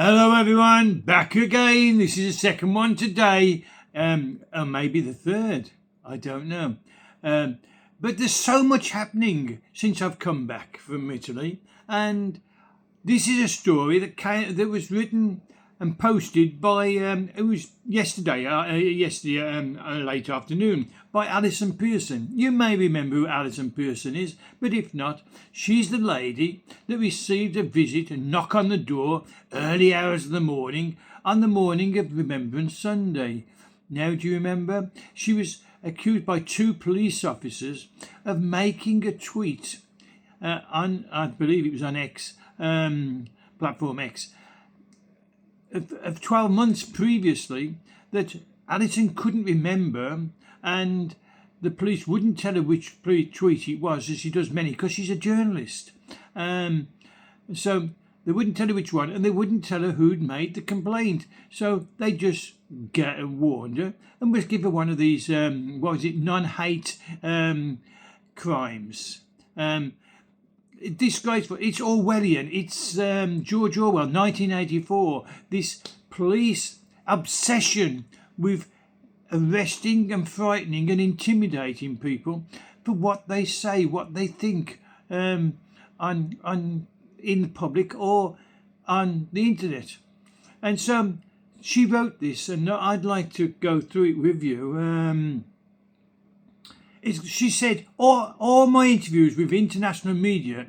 Hello everyone, back again. This is the second one today, or maybe the third, I don't know. But there's so much happening since I've come back from Italy, and this is a story that was written and posted by it was yesterday late afternoon by Alison Pearson. You may remember who Alison Pearson is, but if not, she's the lady that received a visit and knock on the door early hours of the morning on the morning of Remembrance Sunday. Now, do you remember? She was accused by two police officers of making a tweet on, I believe it was on X, platform X, of 12 months previously that Alison couldn't remember, and the police wouldn't tell her which tweet it was, as she does many, because she's a journalist. So they wouldn't tell her which one, and they wouldn't tell her who'd made the complaint. So they just warned her and would give her one of these, non-hate crimes. Disgraceful. It's Orwellian. It's George Orwell, 1984. This police obsession with arresting and frightening and intimidating people for what they say, what they think in the public or on the internet. And so she wrote this, and I'd like to go through it with you. She said, all my interviews with international media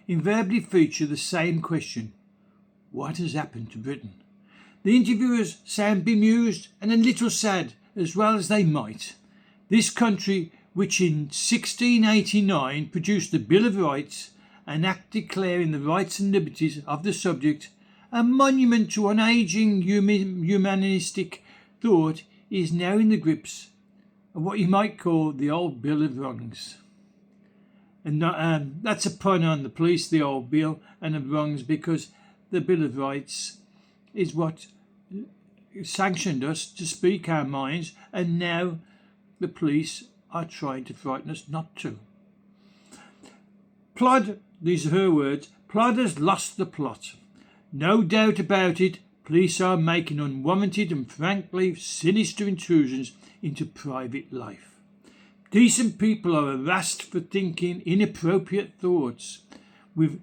invariably feature the same question: what has happened to Britain? The interviewers sound bemused and a little sad, as well as they might. This country, which in 1689 produced the Bill of Rights, an act declaring the rights and liberties of the subject, a monument to unageing humanistic thought, is now in the grips of what you might call the old Bill of Wrongs. And that's a pun on the police, the old Bill, and of Wrongs, because the Bill of Rights is what sanctioned us to speak our minds, and now the police are trying to frighten us not to. These are her words, Plod has lost the plot. No doubt about it, police are making unwarranted and frankly sinister intrusions into private life. Decent people are harassed for thinking inappropriate thoughts, with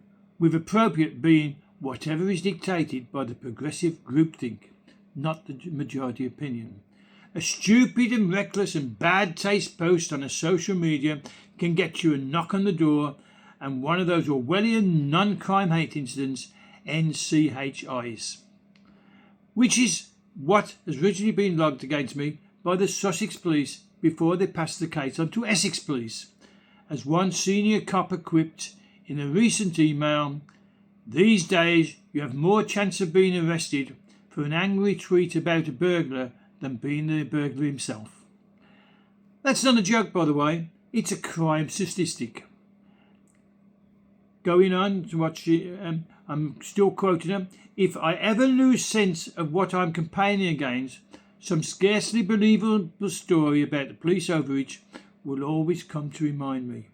appropriate being whatever is dictated by the progressive groupthink, not the majority opinion. A stupid and reckless and bad taste post on a social media can get you a knock on the door and one of those Orwellian non-crime hate incidents, NCHIs, which is what has originally been logged against me by the Sussex police before they passed the case on to Essex police. As one senior cop quipped in a recent email, these days you have more chance of being arrested for an angry tweet about a burglar than being the burglar himself. That's not a joke, by the way. It's a crime statistic. Going on to what I'm still quoting her. If I ever lose sense of what I'm campaigning against, some scarcely believable story about the police overreach will always come to remind me.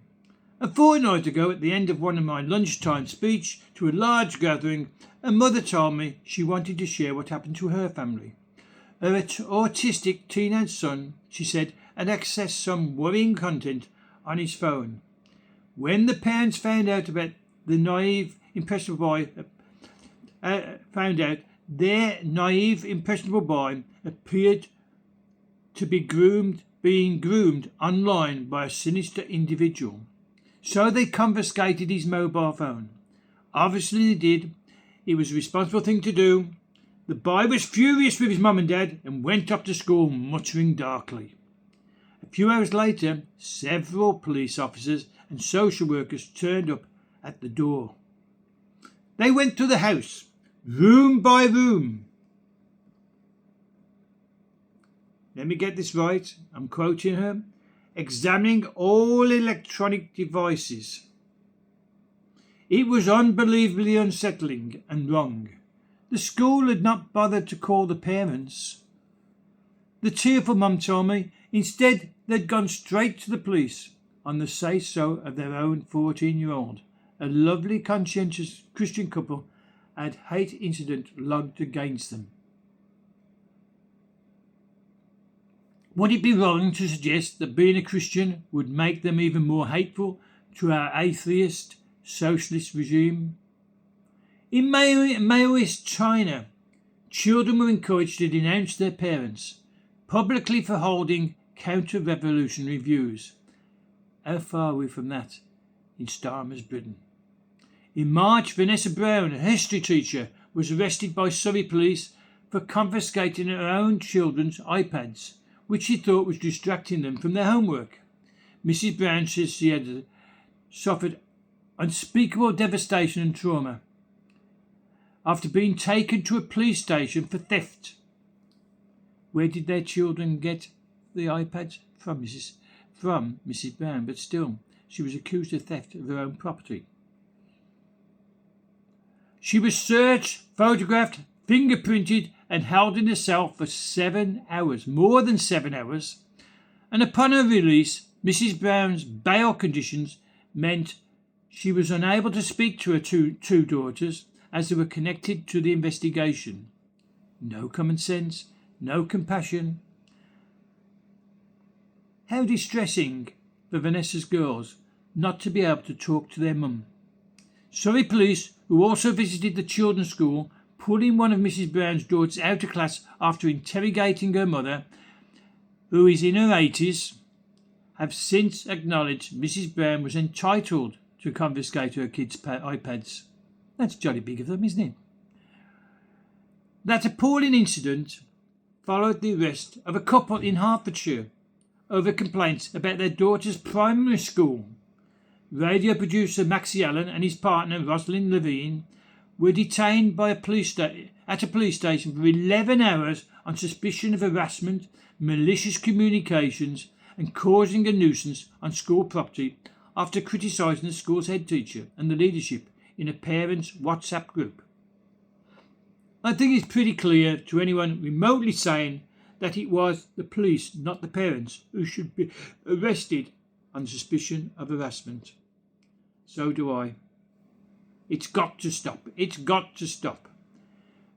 A fortnight ago, at the end of one of my lunchtime speech to a large gathering, a mother told me she wanted to share what happened to her family. Her autistic teenage son, she said, had accessed some worrying content on his phone. When the parents found out about the naive, impressionable boy, their naive, impressionable boy appeared to be being groomed online by a sinister individual. So they confiscated his mobile phone. Obviously they did. It was a responsible thing to do. The boy was furious with his mum and dad and went off to school muttering darkly. A few hours later, several police officers and social workers turned up at the door. They went to the house, room by room. Let me get this right, I'm quoting her. Examining all electronic devices. It was unbelievably unsettling and wrong. The school had not bothered to call the parents. The tearful mum told me instead they'd gone straight to the police on the say-so of their own 14-year-old, a lovely, conscientious Christian couple, had hate incident logged against them. Would it be wrong to suggest that being a Christian would make them even more hateful to our atheist socialist regime? In Maoist China, children were encouraged to denounce their parents publicly for holding counter-revolutionary views. How far are we from that in Starmer's Britain? In March, Vanessa Brown, a history teacher, was arrested by Surrey police for confiscating her own children's iPads, which she thought was distracting them from their homework. Mrs. Brown says she had suffered unspeakable devastation and trauma after being taken to a police station for theft. Where did their children get the iPads? From Mrs. Brown, but still, she was accused of theft of her own property. She was searched, photographed, fingerprinted and held in a cell for 7 hours, more than 7 hours. And upon her release, Mrs. Brown's bail conditions meant she was unable to speak to her two daughters as they were connected to the investigation. No common sense, no compassion. How distressing for Vanessa's girls not to be able to talk to their mum. Surrey police, who also visited the children's school, pulling one of Mrs. Brown's daughters out of class after interrogating her mother, who is in her 80s, have since acknowledged Mrs. Brown was entitled to confiscate her kids' iPads. That's jolly big of them, isn't it? That appalling incident followed the arrest of a couple in Hertfordshire over complaints about their daughter's primary school. Radio producer Maxie Allen and his partner Rosalind Levine were detained by at a police station for 11 hours on suspicion of harassment, malicious communications and causing a nuisance on school property after criticising the school's head teacher and the leadership in a parents' WhatsApp group. I think it's pretty clear to anyone remotely saying that it was the police, not the parents, who should be arrested on suspicion of harassment. So do I. It's got to stop. It's got to stop.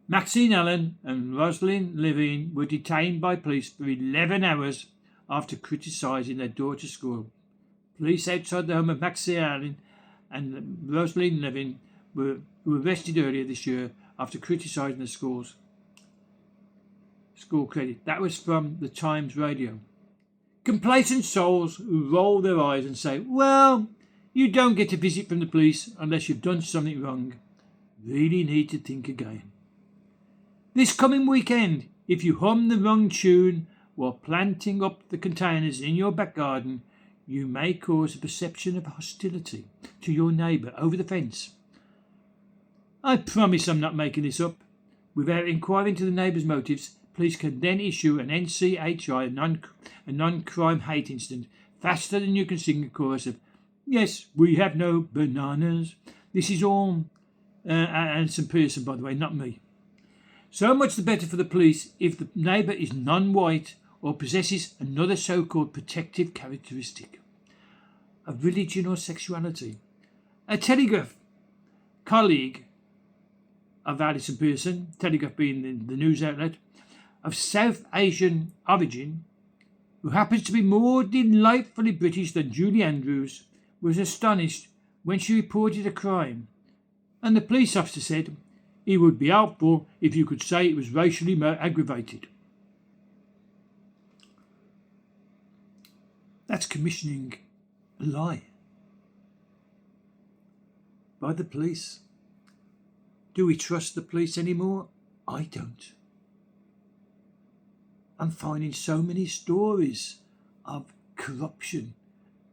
Maxine Allen and Rosalind Levine were detained by police for 11 hours after criticising their daughter's school. Police outside the home of Maxine Allen and Rosalind Levine were arrested earlier this year after criticising the school credit. That was from the Times Radio. Complacent souls who roll their eyes and say, well, you don't get a visit from the police unless you've done something wrong, really need to think again. This coming weekend, if you hum the wrong tune while planting up the containers in your back garden, you may cause a perception of hostility to your neighbour over the fence. I promise I'm not making this up. Without inquiring into the neighbour's motives, police can then issue an NCHI, a non-crime hate incident, faster than you can sing a chorus of, yes, we have no bananas. This is all Alison Pearson, by the way, not me. So much the better for the police if the neighbour is non-white or possesses another so-called protective characteristic of religion or sexuality. A Telegraph colleague of Alison Pearson, Telegraph being the news outlet, of South Asian origin, who happens to be more delightfully British than Julie Andrews, was astonished when she reported a crime, and the police officer said it would be helpful if you could say it was racially aggravated. That's commissioning a lie by the police. Do we trust the police anymore? I don't. I'm finding so many stories of corruption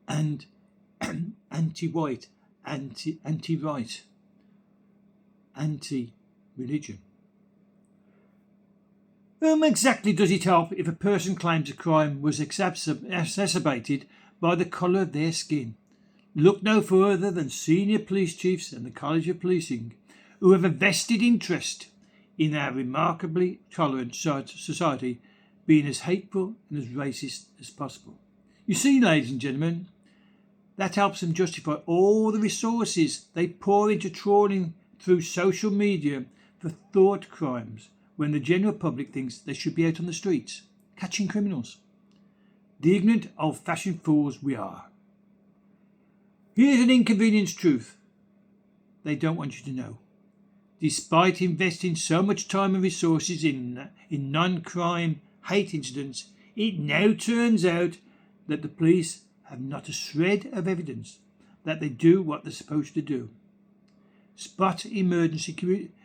and anti-white, anti-right, anti-religion. Whom exactly does it help if a person claims a crime was exacerbated by the colour of their skin? Look no further than senior police chiefs and the College of Policing, who have a vested interest in our remarkably tolerant society being as hateful and as racist as possible. You see, ladies and gentlemen, that helps them justify all the resources they pour into trawling through social media for thought crimes when the general public thinks they should be out on the streets, catching criminals. The ignorant, old-fashioned fools we are. Here's an inconvenient truth they don't want you to know. Despite investing so much time and resources in non-crime hate incidents, it now turns out that the police have not a shred of evidence that they do what they're supposed to do.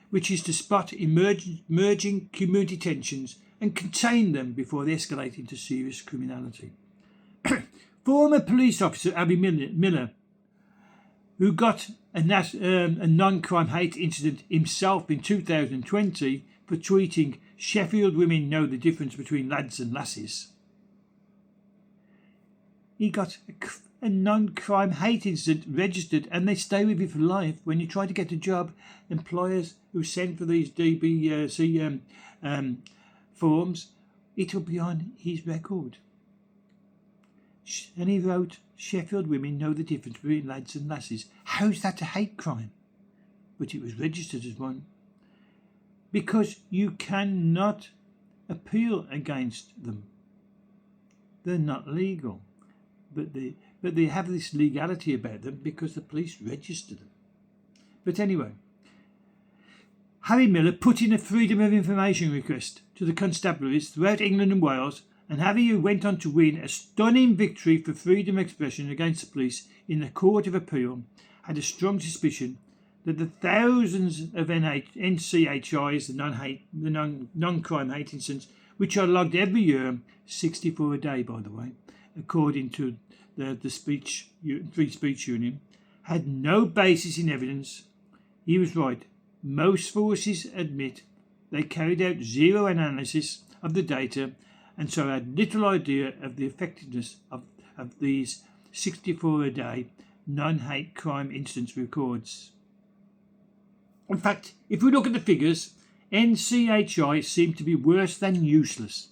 Which is to spot emerging community tensions and contain them before they escalate into serious criminality. Former police officer Abby Miller, who got a non-crime hate incident himself in 2020 for tweeting, "Sheffield women know the difference between lads and lasses." He got a non-crime hate incident registered, and they stay with you for life. When you try to get a job, employers who send for these DBC forms, it will be on his record. And he wrote, "Sheffield women know the difference between lads and lasses." How's that a hate crime? But it was registered as one. Because you cannot appeal against them. They're not legal. But they have this legality about them because the police register them. But anyway, Harry Miller put in a Freedom of Information request to the constabularies throughout England and Wales, and Harry, who went on to win a stunning victory for freedom of expression against the police in the Court of Appeal, had a strong suspicion that the thousands of NCHIs, the non-crime hate incidents, which are logged every year, 64 a day by the way, according to the Free Speech Union, had no basis in evidence. He was right. Most forces admit they carried out zero analysis of the data and so had little idea of the effectiveness of these 64 a day non-hate crime incidents records. In fact, if we look at the figures, NCHI seemed to be worse than useless.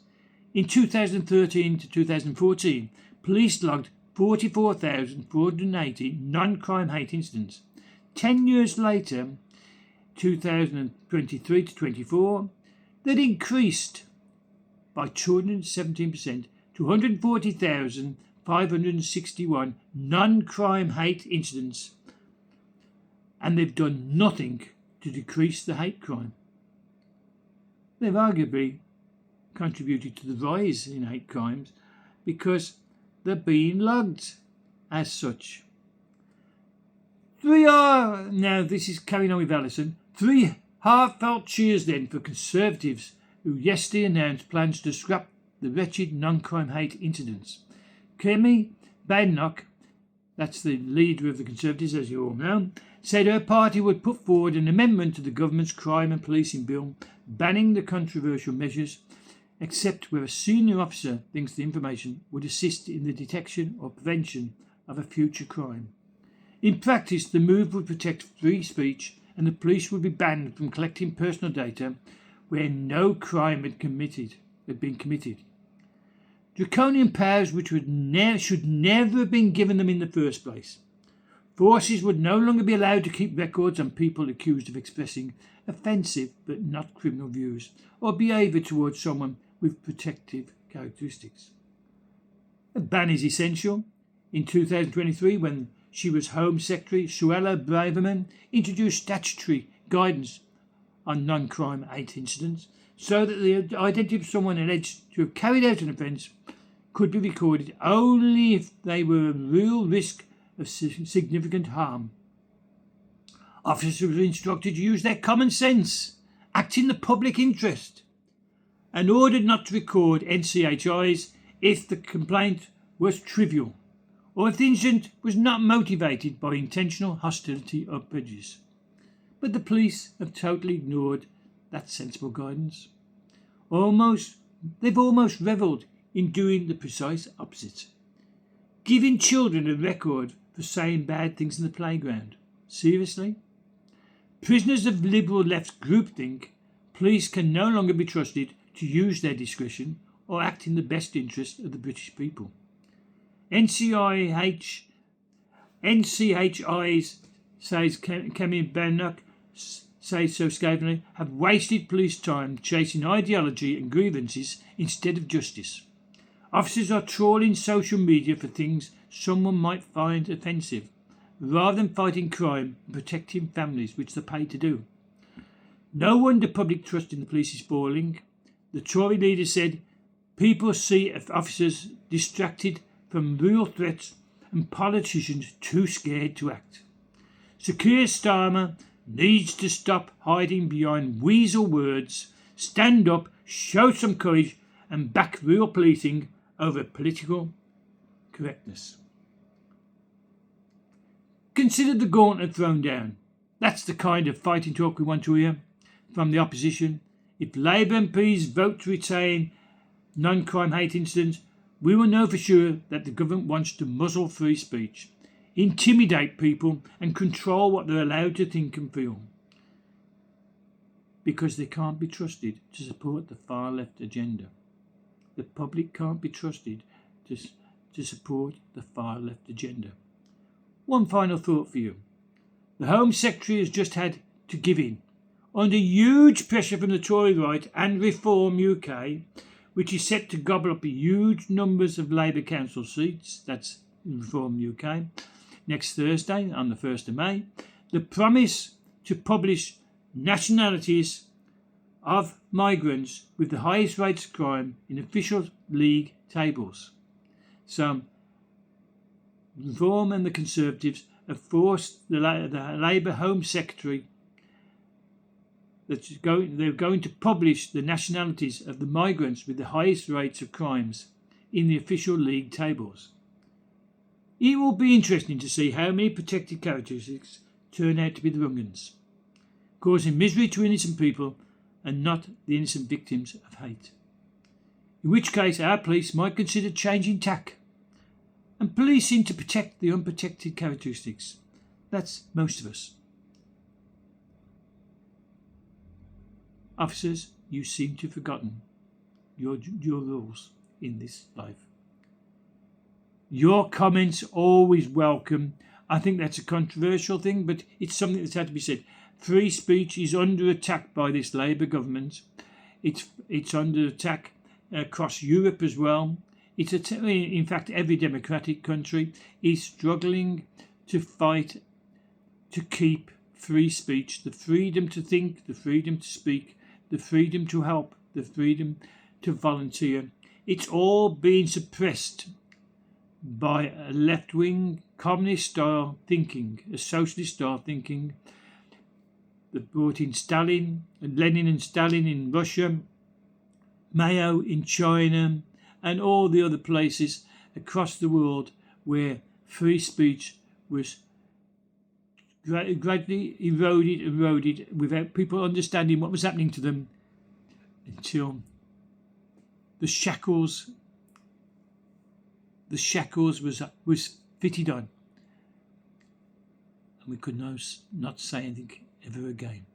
In 2013 to 2014, police logged 44,480 non-crime hate incidents. 10 years later, 2023 to 24, that increased by 217% to 140,561 non-crime hate incidents. And they've done nothing to decrease the hate crime. They've arguably contributed to the rise in hate crimes because they're being logged as such. Now this is carrying on with Alison. 3 heartfelt cheers then for Conservatives who yesterday announced plans to scrap the wretched non-crime hate incidents. Kemi Badenoch, that's the leader of the Conservatives as you all know, said her party would put forward an amendment to the government's crime and policing bill banning the controversial measures except where a senior officer thinks the information would assist in the detection or prevention of a future crime. In practice, the move would protect free speech and the police would be banned from collecting personal data where no crime had been committed. Draconian powers which should never have been given them in the first place. Forces would no longer be allowed to keep records on people accused of expressing offensive but not criminal views or behaviour towards someone with protective characteristics. A ban is essential. In 2023, when she was Home Secretary, Suella Braverman introduced statutory guidance on non-crime hate incidents so that the identity of someone alleged to have carried out an offence could be recorded only if they were a real risk of significant harm. Officers were instructed to use their common sense, act in the public interest, and ordered not to record NCHIs if the complaint was trivial or if the incident was not motivated by intentional hostility or prejudice. But the police have totally ignored that sensible guidance. They've almost revelled in doing the precise opposite. Giving children a record for saying bad things in the playground. Seriously? Prisoners of liberal left groupthink, police can no longer be trusted to use their discretion or act in the best interest of the British people. NCHIs, says Kemi Badenoch, say so scathingly, have wasted police time chasing ideology and grievances instead of justice. Officers are trawling social media for things someone might find offensive, rather than fighting crime and protecting families, which they're paid to do. No wonder public trust in the police is falling. The Tory leader said, people see officers distracted from real threats and politicians too scared to act. Sir Keir Starmer needs to stop hiding behind weasel words, stand up, show some courage and back real policing over political correctness. Consider the gauntlet thrown down. That's the kind of fighting talk we want to hear from the opposition. If Labour MPs vote to retain non-crime hate incidents, we will know for sure that the government wants to muzzle free speech, intimidate people and control what they're allowed to think and feel, because they can't be trusted to support the far left agenda. The public can't be trusted to support the far left agenda. One final thought for you. The Home Secretary has just had to give in under huge pressure from the Tory right and Reform UK, which is set to gobble up huge numbers of Labour council seats. That's Reform UK. Next Thursday, on the 1st of May, the promise to publish nationalities of migrants with the highest rates of crime in official league tables. So, Reform and the Conservatives have forced the Labour Home Secretary they're going to publish the nationalities of the migrants with the highest rates of crimes in the official league tables. It will be interesting to see how many protected characteristics turn out to be the wrong ones, causing misery to innocent people and not the innocent victims of hate. In which case our police might consider changing tack and policing to protect the unprotected characteristics. That's most of us. Officers, you seem to have forgotten your rules in this life. Your comments always welcome. I think that's a controversial thing, but it's something that's had to be said. Free speech is under attack by this Labour government. It's under attack across Europe as well. In fact, every democratic country is struggling to fight to keep free speech, the freedom to think, the freedom to speak, the freedom to help, the freedom to volunteer. It's all being suppressed by a left-wing communist-style thinking, a socialist-style thinking that brought in Lenin and Stalin in Russia, Mao in China, and all the other places across the world where free speech was gradually eroded without people understanding what was happening to them until the shackles was fitted on, and we could not say anything ever again.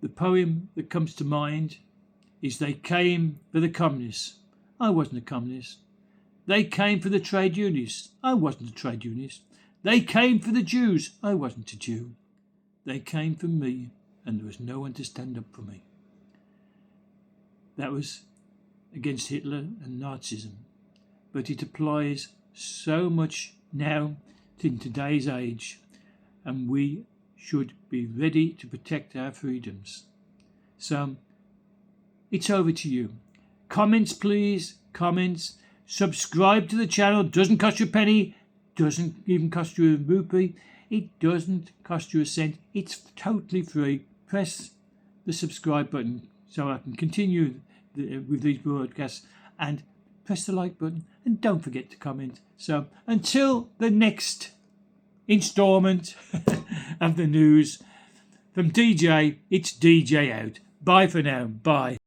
The poem that comes to mind is "They came for the communists." I wasn't a communist. They came for the trade unionists. I wasn't a trade unionist. They came for the Jews. I wasn't a Jew. They came for me, and there was no one to stand up for me. That was against Hitler and Nazism, but it applies so much now in today's age, and we should be ready to protect our freedoms. So it's over to you. Comments, please. Comments. Subscribe to the channel. Doesn't cost you a penny. Doesn't even cost you a rupee. It doesn't cost you a cent. It's totally free. Press the subscribe button so I can continue with these broadcasts, and press the like button, and don't forget to comment. So until the next installment of the news from DJ, it's DJ out. Bye for now. Bye.